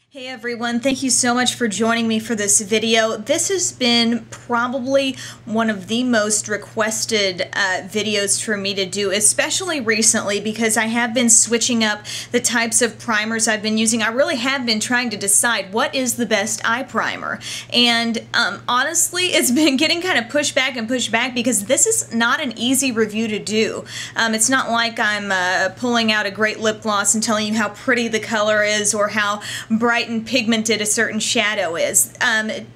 Hey everyone, thank you so much for joining me for this video. This has been probably one of the most requested videos for me to do, especially recently because I have been switching up the types of primers I've been using. I really have been trying to decide what is the best eye primer, and honestly it's been getting kind of pushed back because this is not an easy review to do. It's not like I'm pulling out a great lip gloss and telling you how pretty the color is or how bright and pigmented a certain shadow is.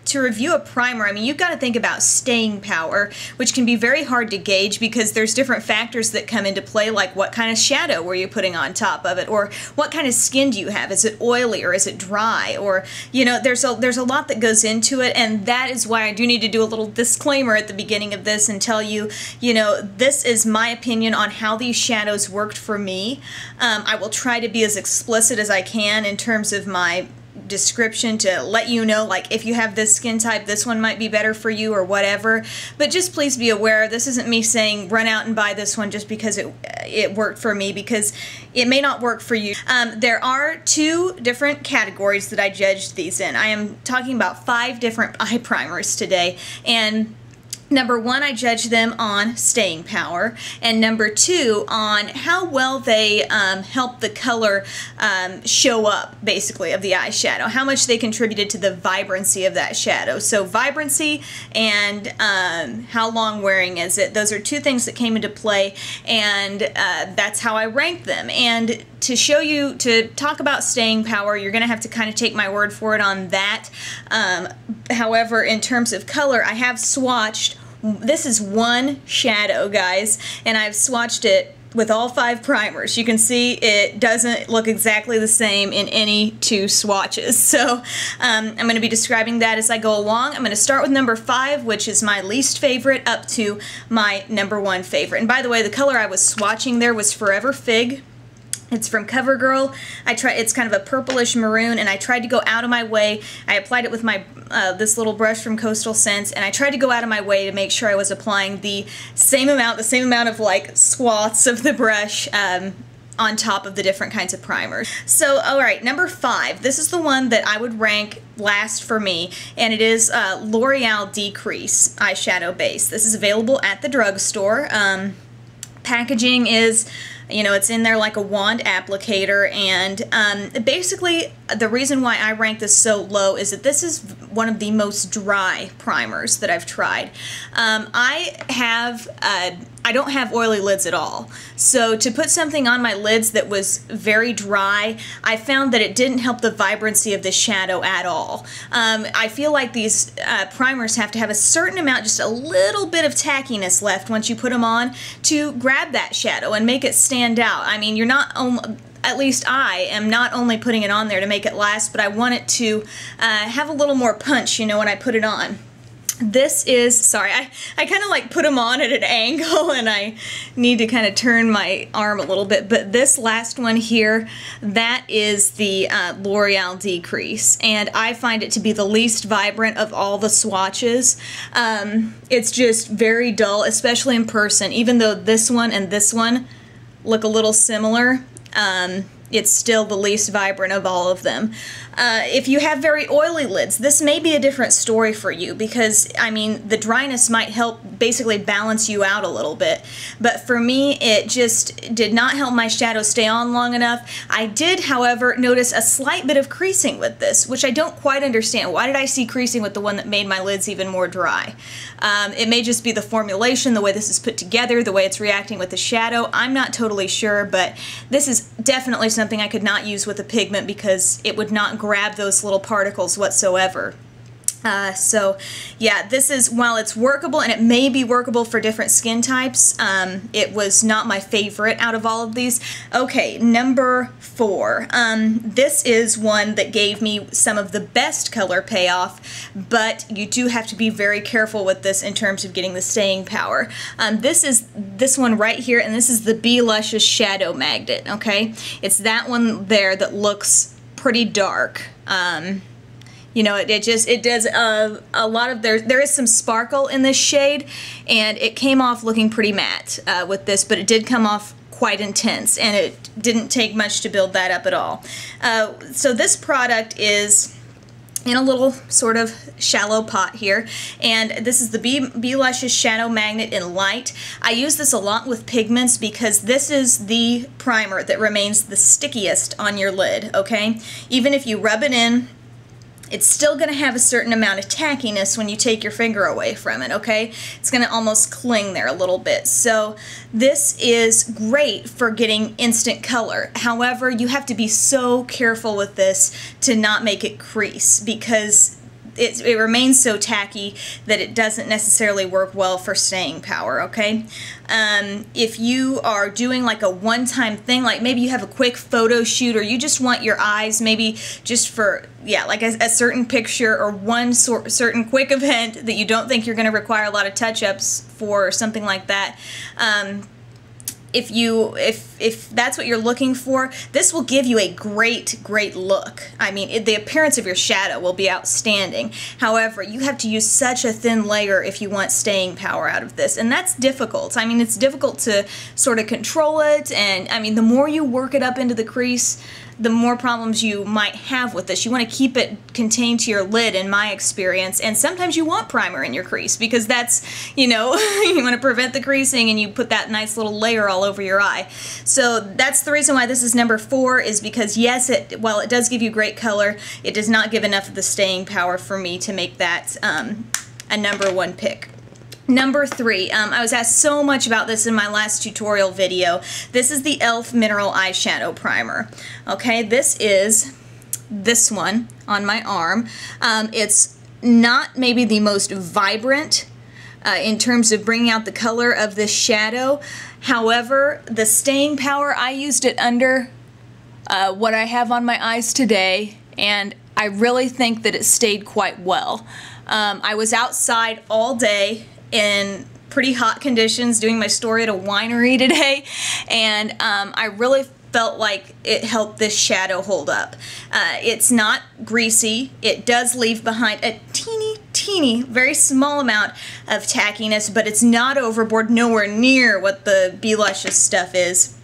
To review a primer, I mean, you've got to think about staying power, which can be very hard to gauge because there's different factors that come into play, like what kind of shadow were you putting on top of it, or what kind of skin do you have? Is it oily or is it dry? Or, you know, there's a lot that goes into it, and that is why I do need to do a little disclaimer at the beginning of this and tell you, you know, this is my opinion on how these shadows worked for me. I will try to be as explicit as I can in terms of my description to let you know, like, if you have this skin type, this one might be better for you or whatever. But just please be aware, this isn't me saying run out and buy this one just because it worked for me, because it may not work for you. There are two different categories that I judged these in. I am talking about 5 different eye primers today, and number 1, I judge them on staying power, and number 2, on how well they help the color show up, basically, of the eyeshadow, how much they contributed to the vibrancy of that shadow. So vibrancy and how long wearing is it. Those are 2 things that came into play, and that's how I ranked them. And to show you, to talk about staying power, you're going to have to kind of take my word for it on that. However, in terms of color, I have swatched. This is one shadow, guys, and I've swatched it with all 5 primers. You can see it doesn't look exactly the same in any 2 swatches. So I'm going to be describing that as I go along. I'm going to start with number 5, which is my least favorite, up to my number 1 favorite. And by the way, the color I was swatching there was Forever Fig. It's from CoverGirl. It's kind of a purplish maroon, and I tried to go out of my way. I applied it with my this little brush from Coastal Scents, and I tried to go out of my way to make sure I was applying the same amount of like swaths of the brush on top of the different kinds of primers. So, alright, number 5. This is the one that I would rank last for me, and it is L'Oreal Decrease Eyeshadow Base. This is available at the drugstore. Packaging is, you know, it's in there like a wand applicator, and basically the reason why I rank this so low is that this is one of the most dry primers that I've tried. I don't have oily lids at all, so to put something on my lids that was very dry, I found that it didn't help the vibrancy of the shadow at all. I feel like these primers have to have a certain amount, just a little bit of tackiness left once you put them on to grab that shadow and make it stand out. I mean, you're not at least I am not only putting it on there to make it last, but I want it to have a little more punch, you know, when I put it on. This is, sorry, I kind of like put them on at an angle, and I need to kind of turn my arm a little bit, but this last one here, that is the L'Oreal Decrease, and I find it to be the least vibrant of all the swatches. It's just very dull, especially in person. Even though this one and this one look a little similar, it's still the least vibrant of all of them. If you have very oily lids, this may be a different story for you, because, I mean, the dryness might help basically balance you out a little bit. But for me, it just did not help my shadow stay on long enough. I did, however, notice a slight bit of creasing with this, which I don't quite understand. Why did I see creasing with the one that made my lids even more dry? It may just be the formulation, the way this is put together, the way it's reacting with the shadow. I'm not totally sure, but this is definitely something I could not use with a pigment because it would not grab those little particles whatsoever. So yeah, this is, while it's workable, and it may be workable for different skin types, it was not my favorite out of all of these. Okay, number 4. This is one that gave me some of the best color payoff, but you do have to be very careful with this in terms of getting the staying power. This is this one right here, and this is the Be Luscious Shadow Magnet, okay? It's that one there that looks pretty dark. You know, it does a lot of, there is some sparkle in this shade, and it came off looking pretty matte with this, but it did come off quite intense, and it didn't take much to build that up at all. So this product is in a little sort of shallow pot here, and this is the Be Luscious Shadow Magnet in Light. I use this a lot with pigments because this is the primer that remains the stickiest on your lid, okay? Even if you rub it in, it's still going to have a certain amount of tackiness when you take your finger away from it, okay? It's going to almost cling there a little bit. So this is great for getting instant color. However, you have to be so careful with this to not make it crease, because it remains so tacky that it doesn't necessarily work well for staying power, okay? If you are doing like a one-time thing, like maybe you have a quick photo shoot, or you just want your eyes maybe just for, yeah, like a certain picture or one certain quick event that you don't think you're going to require a lot of touch-ups for, or something like that, if that's what you're looking for, this will give you a great look. I mean, the appearance of your shadow will be outstanding. However, you have to use such a thin layer if you want staying power out of this, and that's difficult. I mean, it's difficult to sort of control it, and I mean, the more you work it up into the crease, the more problems you might have with this. You want to keep it contained to your lid, in my experience, and sometimes you want primer in your crease because that's, you know, you want to prevent the creasing, and you put that nice little layer all over your eye. So that's the reason why this is number 4, is because yes, while it does give you great color, it does not give enough of the staying power for me to make that a number 1 pick. Number 3, I was asked so much about this in my last tutorial video. This is the e.l.f. Mineral Eyeshadow Primer. Okay, this is this one on my arm. It's not maybe the most vibrant in terms of bringing out the color of this shadow. However, the staying power, I used it under what I have on my eyes today, and I really think that it stayed quite well. I was outside all day in pretty hot conditions doing my story at a winery today, and I really felt like it helped this shadow hold up. It's not greasy. It does leave behind a teeny, very small amount of tackiness, but it's not overboard, nowhere near what the Be Luscious stuff is.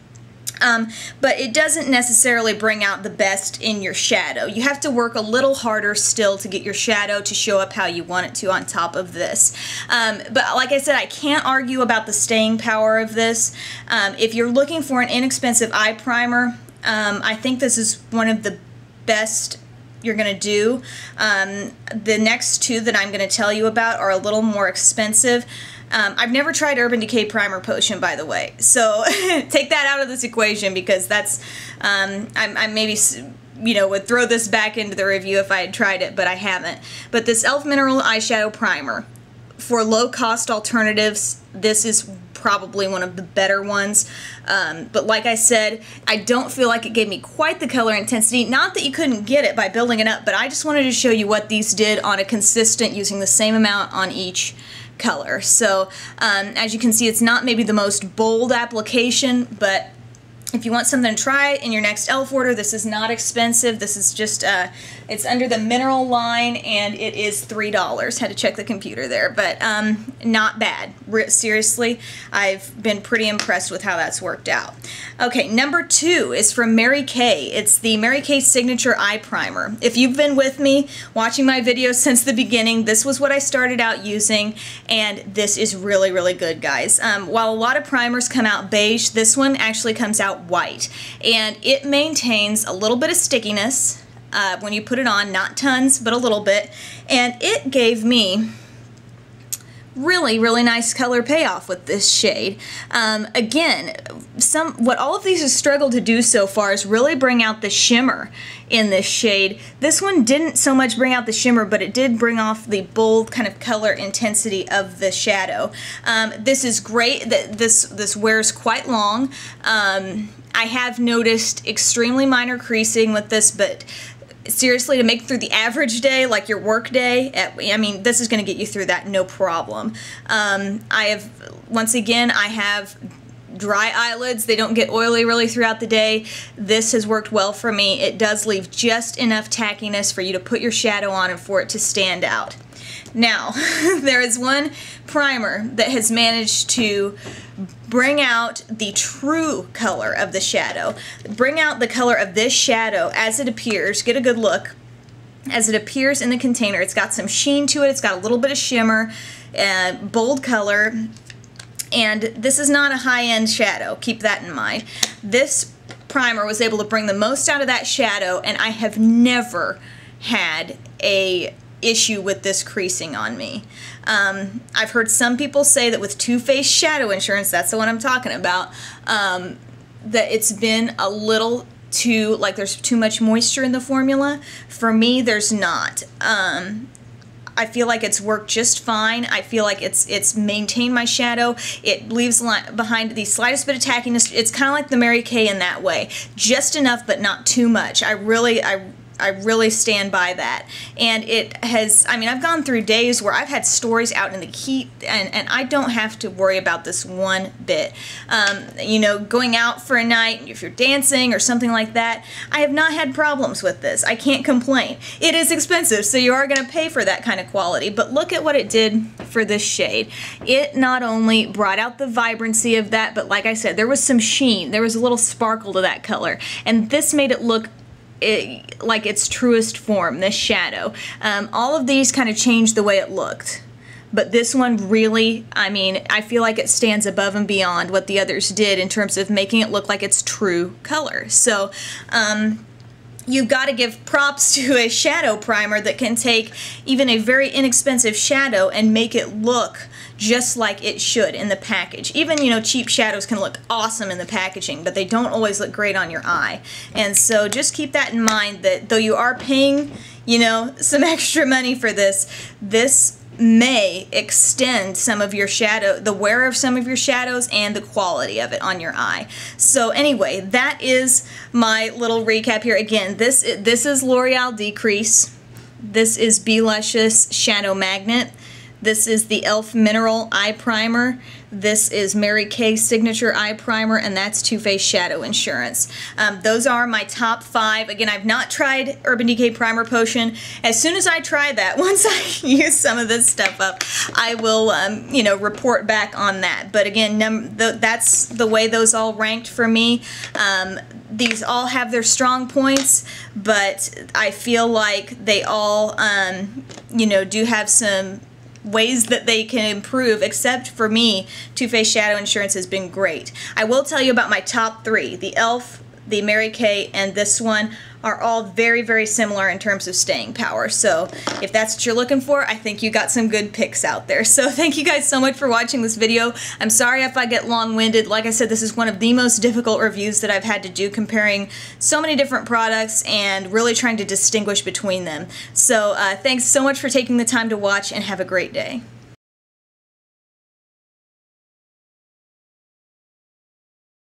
But it doesn't necessarily bring out the best in your shadow. You have to work a little harder still to get your shadow to show up how you want it to on top of this. But like I said, I can't argue about the staying power of this. If you're looking for an inexpensive eye primer, I think this is one of the best you're going to do. The next 2 that I'm going to tell you about are a little more expensive. I've never tried Urban Decay Primer Potion, by the way, so take that out of this equation, because that's, I maybe, you know, would throw this back into the review if I had tried it, but I haven't. But this e.l.f. Mineral Eyeshadow Primer, for low-cost alternatives, this is probably one of the better ones. But like I said, I don't feel like it gave me quite the color intensity. Not that you couldn't get it by building it up, but I just wanted to show you what these did on a consistent, using the same amount on each color. So as you can see, it's not maybe the most bold application, but if you want something to try in your next e.l.f. order, this is not expensive. This is just, it's under the mineral line, and it is $3. Had to check the computer there, but not bad. Seriously, I've been pretty impressed with how that's worked out. Okay, number 2 is from Mary Kay. It's the Mary Kay Signature Eye Primer. If you've been with me watching my videos since the beginning, this was what I started out using, and this is really good, guys. While a lot of primers come out beige, this one actually comes out white, and it maintains a little bit of stickiness when you put it on, not tons, but a little bit, and it gave me really nice color payoff with this shade. Again, what all of these have struggled to do so far is really bring out the shimmer in this shade. This one didn't so much bring out the shimmer, but it did bring off the bold kind of color intensity of the shadow. This is great. This wears quite long. I have noticed extremely minor creasing with this, but seriously, to make it through the average day, like your work day, I mean, this is going to get you through that no problem. Once again, I have dry eyelids. They don't get oily really throughout the day. This has worked well for me. It does leave just enough tackiness for you to put your shadow on and for it to stand out. Now, there is one primer that has managed to bring out the true color of the shadow. Bring out the color of this shadow as it appears. Get a good look. As it appears in the container, it's got some sheen to it. It's got a little bit of shimmer, bold color, and this is not a high-end shadow. Keep that in mind. This primer was able to bring the most out of that shadow, and I have never had a issue with this creasing on me. I've heard some people say that with Too Faced Shadow Insurance, that's the one I'm talking about, that it's been a little too, like there's too much moisture in the formula. For me, there's not. I feel like it's worked just fine. I feel like it's maintained my shadow. It leaves behind the slightest bit of tackiness. It's kind of like the Mary Kay in that way. Just enough, but not too much. I really stand by that. And it has, I mean, I've gone through days where I've had stories out in the heat, and I don't have to worry about this one bit. You know, going out for a night, if you're dancing or something like that, I have not had problems with this. I can't complain. It is expensive, so you are going to pay for that kind of quality, but look at what it did for this shade. It not only brought out the vibrancy of that, but like I said, there was some sheen. There was a little sparkle to that color, and this made it look like its truest form, this shadow. All of these kind of changed the way it looked, but this one really, I mean, I feel like it stands above and beyond what the others did in terms of making it look like its true color. So you've got to give props to a shadow primer that can take even a very inexpensive shadow and make it look just like it should in the package. Even, you know, cheap shadows can look awesome in the packaging, but they don't always look great on your eye. And so just keep that in mind, that though you are paying, you know, some extra money for this, this may extend some of your shadow, the wear of some of your shadows and the quality of it on your eye. So anyway, that is my little recap here. Again, this is L'Oreal Decrease. This is Be Luscious Shadow Magnet. This is the e.l.f. Mineral Eye Primer. This is Mary Kay Signature Eye Primer, and that's Too Faced Shadow Insurance. Those are my top 5. Again, I've not tried Urban Decay Primer Potion. As soon as I try that, once I use some of this stuff up, I will, you know, report back on that. But again, that's the way those all ranked for me. These all have their strong points, but I feel like they all, you know, do have some ways that they can improve. Except for me, Too Faced Shadow Insurance has been great. I will tell you about my top 3. The e.l.f., the Mary Kay, and this one are all very, very similar in terms of staying power. So if that's what you're looking for, I think you got some good picks out there. So thank you guys so much for watching this video. I'm sorry if I get long-winded. Like I said, this is one of the most difficult reviews that I've had to do, comparing so many different products and really trying to distinguish between them. So thanks so much for taking the time to watch, and have a great day.